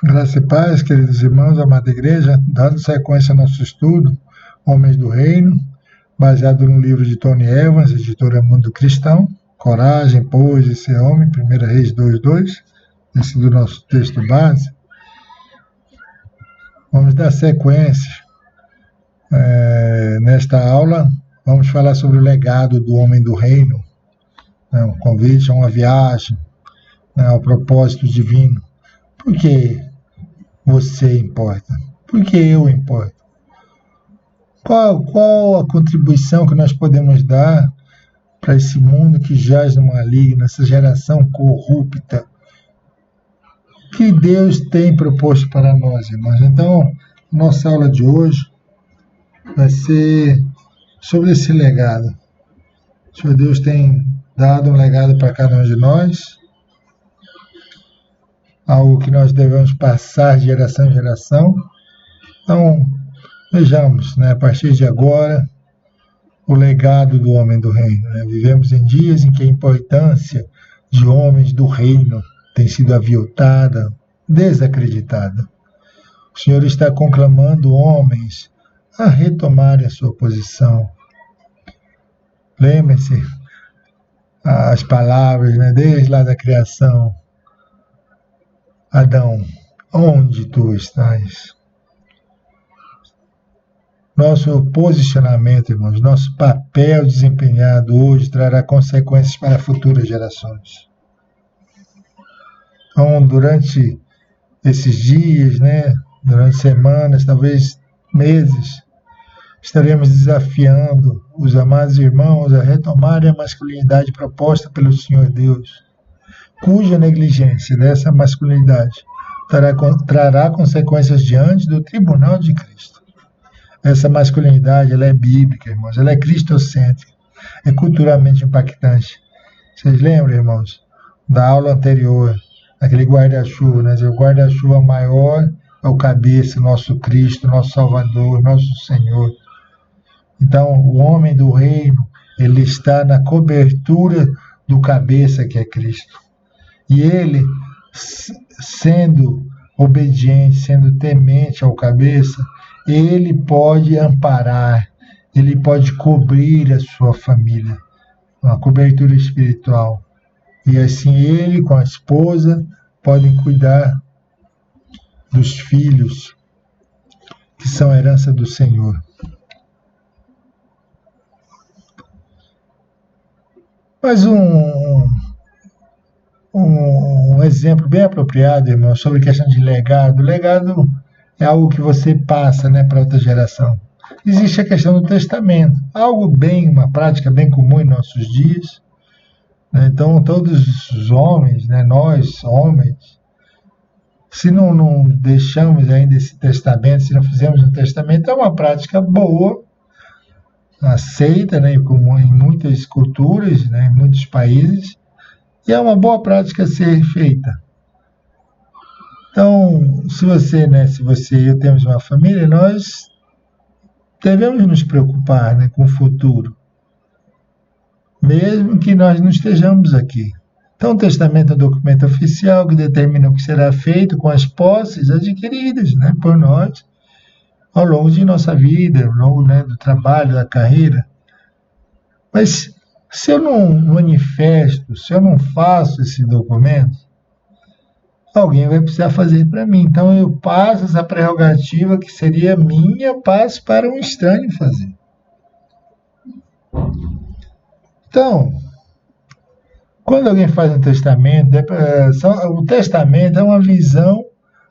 Graça e paz, queridos irmãos, amada igreja, dando sequência ao nosso estudo, Homens do Reino, baseado no livro de Tony Evans, editora Mundo Cristão, Coragem, Pois e Ser Homem, 1 Reis 2:2, esse do nosso texto base. Vamos dar sequência. Nesta aula, vamos falar sobre o legado do Homem do Reino, um convite a uma viagem, ao propósito divino. Por que você importa? Por que eu importo? Qual a contribuição que nós podemos dar para esse mundo que jaz no maligno, essa geração corrupta? O que Deus tem proposto para nós, irmãos? Então, nossa aula de hoje vai ser sobre esse legado. O Senhor Deus tem dado um legado para cada um de nós, algo que nós devemos passar de geração em geração. Então, vejamos, a partir de agora, o legado do homem do reino. Vivemos em dias em que a importância de homens do reino tem sido aviltada, desacreditada. O Senhor está conclamando homens a retomarem a sua posição. Lembre-se as palavras, desde lá da criação. Adão, onde tu estás? Nosso posicionamento, irmãos, nosso papel desempenhado hoje trará consequências para futuras gerações. Então, durante esses dias, durante semanas, talvez meses, estaremos desafiando os amados irmãos a retomarem a masculinidade proposta pelo Senhor Deus, cuja negligência dessa masculinidade trará consequências diante do tribunal de Cristo. Essa masculinidade, ela é bíblica, irmãos, ela é cristocêntrica, é culturalmente impactante. Vocês lembram, irmãos, da aula anterior, aquele guarda-chuva, o guarda-chuva maior é o cabeça, nosso Cristo, nosso Salvador, nosso Senhor. Então, o homem do reino, ele está na cobertura do cabeça que é Cristo. E ele, sendo obediente, sendo temente ao cabeça, ele pode amparar, ele pode cobrir a sua família, uma cobertura espiritual. E assim ele, com a esposa, podem cuidar dos filhos, que são a herança do Senhor. Mas um exemplo bem apropriado, irmão, sobre a questão de legado. Legado é algo que você passa, para outra geração. Existe a questão do testamento, uma prática bem comum em nossos dias. Então, todos os homens, nós, homens, se não deixamos ainda esse testamento, se não fizermos um testamento, é uma prática boa, aceita, como em muitas culturas, em muitos países, e é uma boa prática a ser feita. Então, se você e eu temos uma família, nós devemos nos preocupar, com o futuro, mesmo que nós não estejamos aqui. Então, o testamento é um documento oficial que determina o que será feito com as posses adquiridas, por nós ao longo de nossa vida, ao longo, do trabalho, da carreira. Mas se eu não manifesto, se eu não faço esse documento, alguém vai precisar fazer para mim. Então eu passo essa prerrogativa que seria minha, passo para um estranho fazer. Então, quando alguém faz um testamento, o testamento é uma visão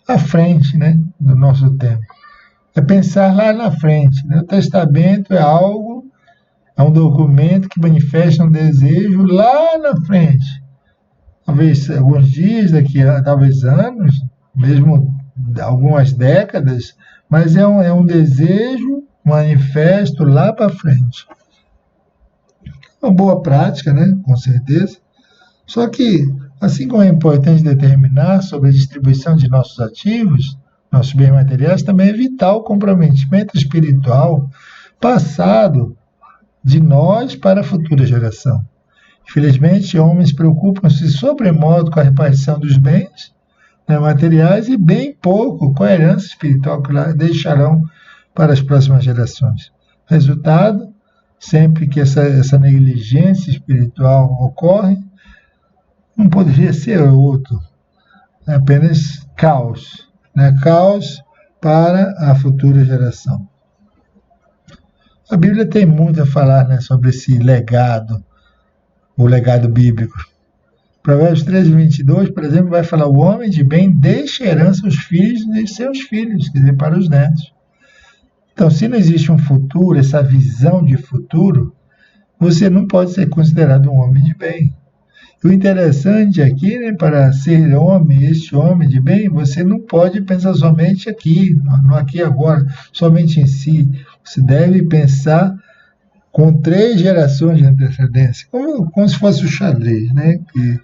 à frente, do nosso tempo. É pensar lá na frente. O testamento é um documento que manifesta um desejo lá na frente. Talvez alguns dias, talvez anos, mesmo algumas décadas, mas é um desejo manifesto lá para frente. Uma boa prática, com certeza. Só que, assim como é importante determinar sobre a distribuição de nossos ativos, nossos bens materiais, também é vital o comprometimento espiritual passado de nós para a futura geração. Infelizmente, homens preocupam-se sobremodo com a repartição dos bens, né, materiais, e bem pouco com a herança espiritual que lá deixarão para as próximas gerações. Resultado, sempre que essa negligência espiritual ocorre, não poderia ser outro, é apenas caos, né? Caos para a futura geração. A Bíblia tem muito a falar, né, sobre esse legado, o legado bíblico. Provérbios 13, 22, por exemplo, vai falar: o homem de bem deixa herança aos filhos de seus filhos, quer dizer, para os netos. Então, se não existe um futuro, essa visão de futuro, você não pode ser considerado um homem de bem. O interessante aqui, né, para ser homem, este homem de bem, você não pode pensar somente aqui, no aqui e agora, somente em si. Você deve pensar com 3 gerações de antecedência, como se fosse o xadrez, né? Que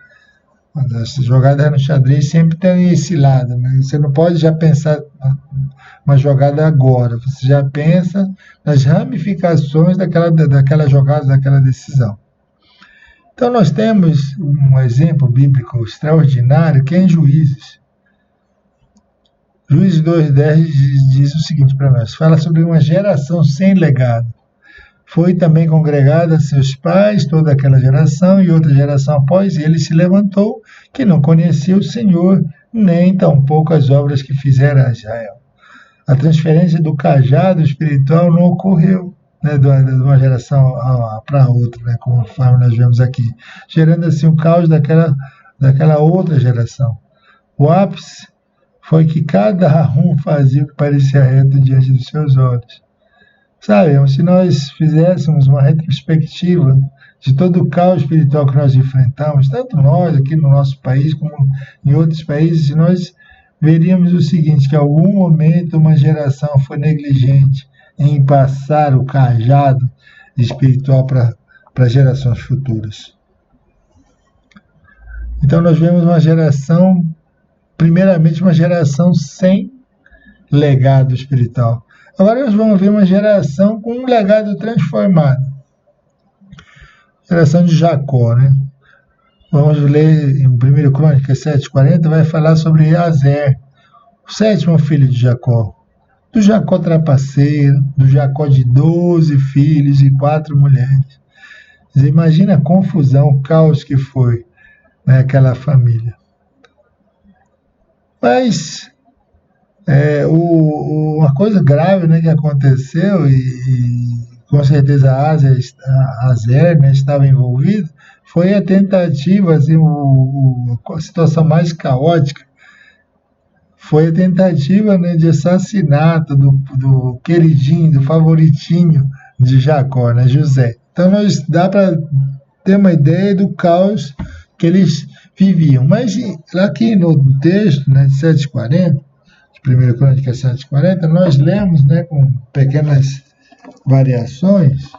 as jogadas no xadrez sempre tem esse lado, né? Você não pode já pensar uma jogada agora, você já pensa nas ramificações daquela jogada, daquela decisão. Então nós temos um exemplo bíblico extraordinário que é em Juízes. Juízes 2:10 diz o seguinte para nós: fala sobre uma geração sem legado. Foi também congregada a seus pais toda aquela geração, e outra geração após ele se levantou, que não conhecia o Senhor, nem tampouco as obras que fizera a Israel. A transferência do cajado espiritual não ocorreu, né, de uma geração para outra, né, conforme nós vemos aqui, gerando assim o caos daquela outra geração. O ápice foi que cada um fazia o que parecia reto diante dos seus olhos. Sabe, se nós fizéssemos uma retrospectiva de todo o caos espiritual que nós enfrentamos, tanto nós aqui no nosso país como em outros países, nós veríamos o seguinte: que em algum momento uma geração foi negligente em passar o cajado espiritual para gerações futuras. Então nós vemos uma geração, primeiramente uma geração sem legado espiritual. Agora nós vamos ver uma geração com um legado transformado. Geração de Jacó, né? Vamos ler em 1 Crônicas 7:40, vai falar sobre Azer, o 7º filho de Jacó. Do Jacó trapaceiro, do Jacó de 12 filhos e 4 mulheres. Você imagina a confusão, o caos que foi, né, aquela família. Mas uma coisa grave, né, que aconteceu, e com certeza Azer, né, estava envolvido, foi a tentativa, assim, a situação mais caótica, foi a tentativa, né, de assassinato do queridinho, do favoritinho de Jacó, né, José. Então dá para ter uma ideia do caos que eles viviam. Mas aqui no texto, né, de 7:40, de 1 Crônicas 7:40, nós lemos, né, com pequenas variações,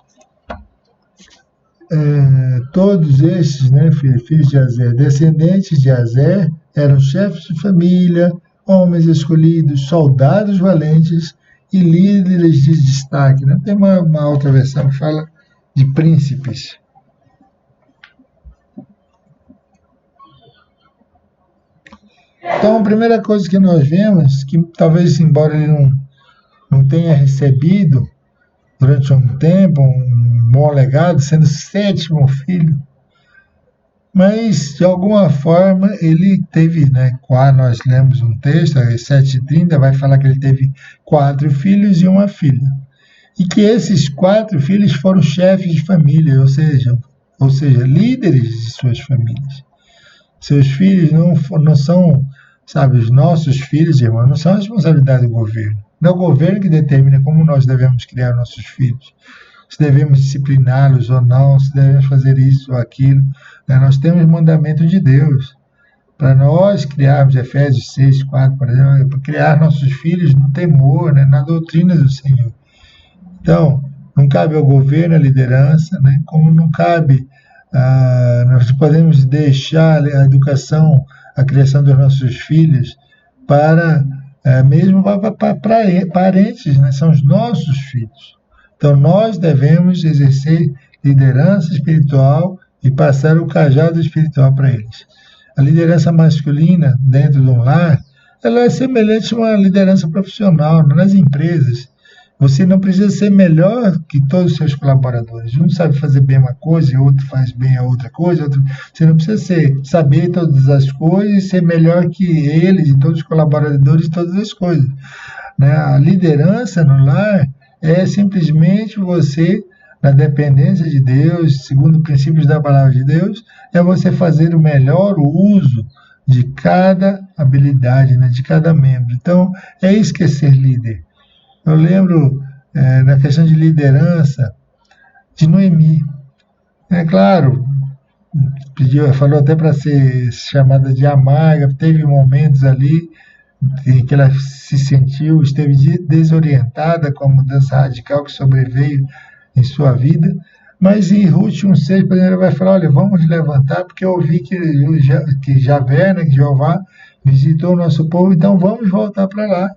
todos estes, né, filhos de Azer, descendentes de Azer, eram chefes de família, homens escolhidos, soldados valentes e líderes de destaque, né? Tem uma outra versão que fala de príncipes. Então, a primeira coisa que nós vemos, que talvez, embora ele não tenha recebido durante um tempo um bom legado, sendo o 7º filho, mas de alguma forma ele teve, né, nós lemos um texto, 7:30, vai falar que ele teve 4 filhos e uma filha, e que esses 4 filhos foram chefes de família, ou seja, líderes de suas famílias. Seus filhos não são, sabe, os nossos filhos, irmãos, não são responsabilidade do governo. Não é o governo que determina como nós devemos criar nossos filhos, se devemos discipliná-los ou não, se devemos fazer isso ou aquilo. Nós temos mandamento de Deus para nós criarmos, Efésios 6:4, por exemplo, para criar nossos filhos no temor, né, na doutrina do Senhor. Então, não cabe ao governo a liderança, né, como não cabe, nós podemos deixar a educação, a criação dos nossos filhos mesmo para parentes, né, são os nossos filhos. Então, nós devemos exercer liderança espiritual e passar o cajado espiritual para eles. A liderança masculina dentro de um lar, ela é semelhante a uma liderança profissional nas empresas. Você não precisa ser melhor que todos os seus colaboradores. Um sabe fazer bem uma coisa e outro faz bem a outra coisa. Você não precisa saber todas as coisas e ser melhor que eles e todos os colaboradores de todas as coisas. Né? A liderança no lar é simplesmente você, na dependência de Deus, segundo os princípios da palavra de Deus, é você fazer o melhor uso de cada habilidade, né? De cada membro. Então, é isso que é ser líder. Eu lembro, na questão de liderança, de Noemi. É claro, falou até para ser chamada de amarga, teve momentos ali em que ela se sentiu, esteve desorientada com a mudança radical que sobreveio em sua vida, mas em Ruth 1,6, por exemplo, ela vai falar, olha, vamos levantar, porque eu ouvi que Javé, né, que Jeová, visitou o nosso povo, então vamos voltar para lá.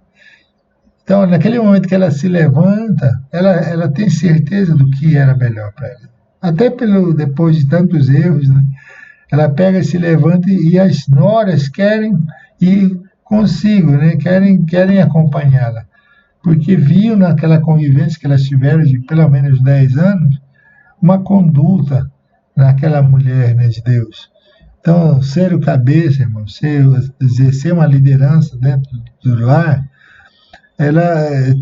Então, naquele momento que ela se levanta, ela tem certeza do que era melhor para ela. Até depois de tantos erros, né, ela pega, se levanta e as noras querem ir consigo, né, querem acompanhá-la. Porque viu naquela convivência que elas tiveram de pelo menos 10 anos, uma conduta naquela mulher, né, de Deus. Então, ser o cabeça, irmão, exercer uma liderança dentro do lar, ela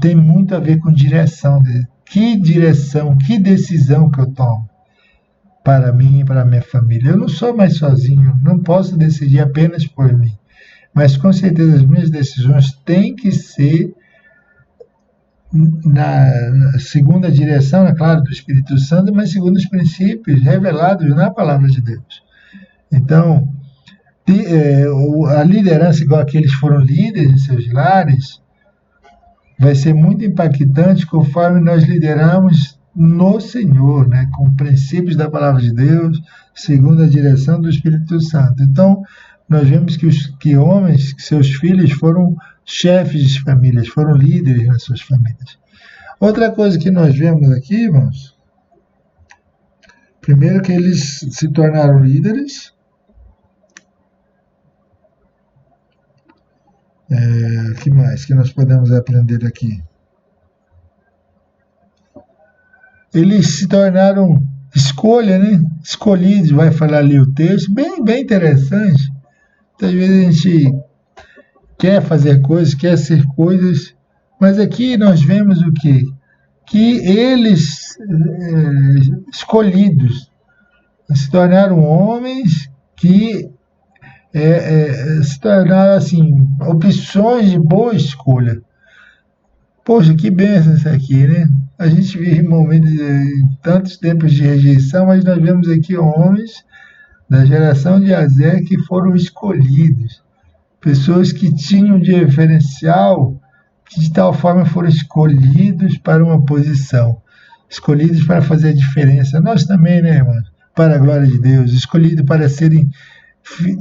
tem muito a ver com direção. Que direção, que decisão que eu tomo para mim e para a minha família. Eu não sou mais sozinho, não posso decidir apenas por mim. Mas, com certeza, as minhas decisões têm que ser na segunda direção, é claro, do Espírito Santo, mas segundo os princípios revelados na palavra de Deus. Então, a liderança, igual aqueles foram líderes em seus lares, vai ser muito impactante conforme nós lideramos no Senhor, né, com princípios da palavra de Deus, segundo a direção do Espírito Santo. Então, nós vemos que homens, que seus filhos foram chefes de famílias, foram líderes nas suas famílias. Outra coisa que nós vemos aqui, irmãos, primeiro que eles se tornaram líderes. O que mais que nós podemos aprender aqui? Eles se tornaram escolha, né? Escolhidos, vai falar ali o texto, bem interessante. Às vezes a gente quer fazer coisas, quer ser coisas, mas aqui nós vemos o quê? Que eles, escolhidos, se tornaram homens que se tornaram, assim, opções de boa escolha. Poxa, que bênção isso aqui, né? A gente vive momentos, tantos tempos de rejeição, mas nós vemos aqui homens da geração de Azé que foram escolhidos. Pessoas que tinham de referencial, que de tal forma foram escolhidos para uma posição. Escolhidos para fazer a diferença. Nós também, né, irmãos? Para a glória de Deus. Escolhidos para serem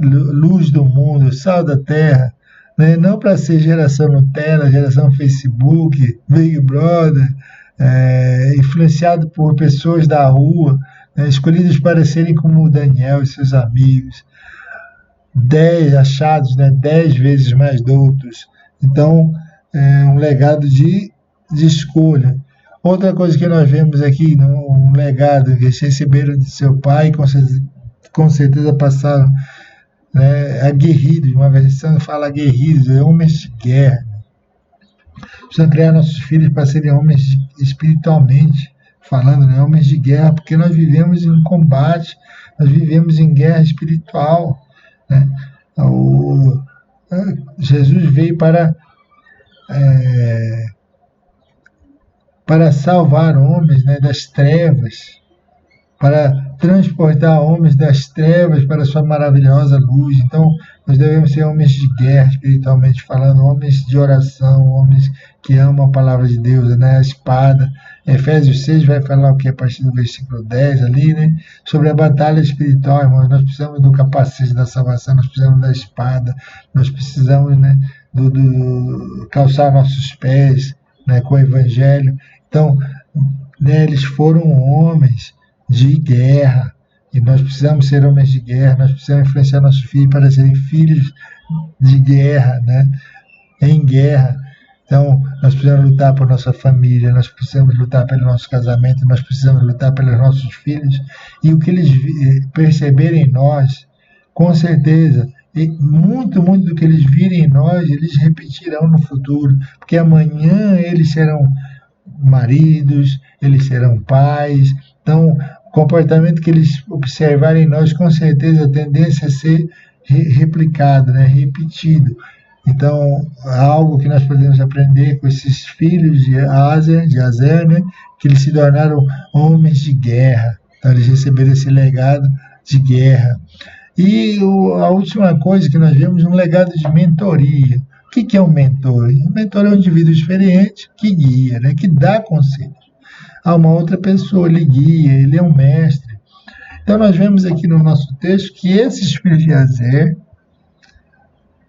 luz do mundo, sal da terra. Né? Não para ser geração Nutella, geração Facebook, Big Brother, influenciado por pessoas da rua, né? Escolhidos para serem como Daniel e seus amigos. 10 achados, né? 10 vezes mais doutos. Então, um legado de escolha. Outra coisa que nós vemos aqui, um legado que eles receberam de seu pai, com certeza passaram, né, aguerridos. Uma versão fala aguerridos, homens de guerra. Precisamos criar nossos filhos para serem homens espiritualmente falando, né, homens de guerra, porque nós vivemos em combate, nós vivemos em guerra espiritual. Né? Jesus veio para salvar homens, né, das trevas, para transportar homens das trevas para a sua maravilhosa luz. Então, nós devemos ser homens de guerra, espiritualmente falando, homens de oração, homens que amam a palavra de Deus, né, a espada. Efésios 6 vai falar o que a partir do versículo 10 ali, né, sobre a batalha espiritual, irmãos. Nós precisamos do capacete da salvação, nós precisamos da espada, nós precisamos, né, do calçar nossos pés, né, com o evangelho. Então, né, eles foram homens de guerra, E nós precisamos ser homens de guerra, nós precisamos influenciar nossos filhos para serem filhos de guerra, né? Em guerra. Então, nós precisamos lutar por nossa família, nós precisamos lutar pelo nosso casamento, nós precisamos lutar pelos nossos filhos. E o que eles perceberem em nós, com certeza, e muito do que eles virem em nós, eles repetirão no futuro, porque amanhã eles serão maridos, eles serão pais. Então, o comportamento que eles observarem em nós, com certeza, a tendência a ser replicado, né? Repetido. Então, algo que nós podemos aprender com esses filhos de Azer, né? Que eles se tornaram homens de guerra. Então, eles receberam esse legado de guerra. E a última coisa que nós vemos, um legado de mentoria. O que é um mentor? Um mentor é um indivíduo experiente que guia, né? Que dá conselhos a uma outra pessoa, ele guia, ele é um mestre. Então, nós vemos aqui no nosso texto que esses filhos de Azer,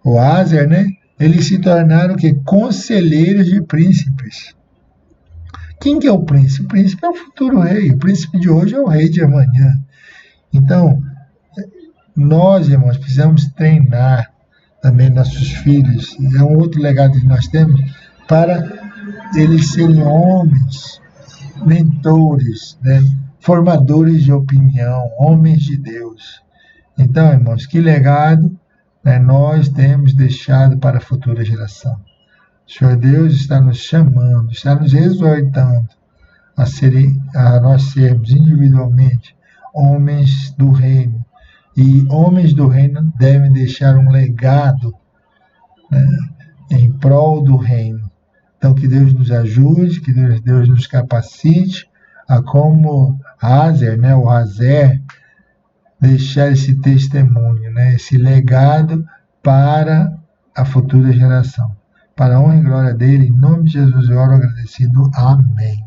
o Azer, né? Eles se tornaram o quê? Conselheiros de príncipes. Quem que é o príncipe? O príncipe é o futuro rei. O príncipe de hoje é o rei de amanhã. Então, nós, irmãos, precisamos treinar também nossos filhos. É um outro legado que nós temos para eles serem homens, mentores, né? Formadores de opinião, homens de Deus. Então, irmãos, que legado, né, nós temos deixado para a futura geração. O Senhor Deus está nos chamando, está nos exortando a nós sermos individualmente homens do reino. E homens do reino devem deixar um legado, né, em prol do reino. Então, que Deus nos ajude, que Deus nos capacite a, como Azer, né, o Azer, deixar esse testemunho, né, esse legado para a futura geração. Para a honra e glória dele, em nome de Jesus eu oro agradecido. Amém.